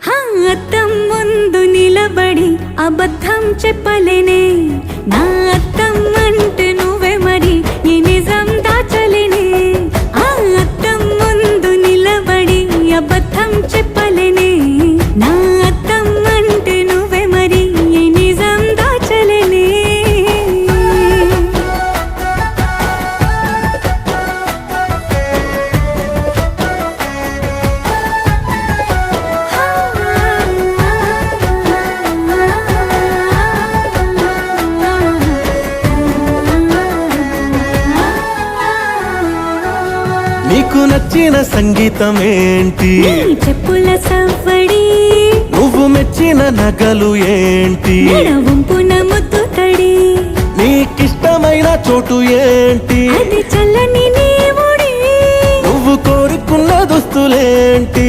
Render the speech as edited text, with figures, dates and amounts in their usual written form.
అద్దం ముందు నిలబడి అబద్ధం చెప్పలేనే, నా అద్దం అంటే నువ్వే మరి ఈ నిజం దాచలేనే. ఆ అద్దం ముందు నిలబడి అబద్ధం చెప్పలేనే, నా అద్దం అంటే నువ్వే మరి ఈ నిజం దాచలేనే. నీకు నచ్చిన సంగీతం ఏంటి? చెప్పుల సవ్వడి. నువ్వు మెచ్చిన నగలు ఏంటి? వంపున ముద్దు తడి. నీకిష్టమైన చోటు ఏంటి? అది చల్లని నీ ఒడి. నువ్వు కోరుకున్న దుస్తులేంటి?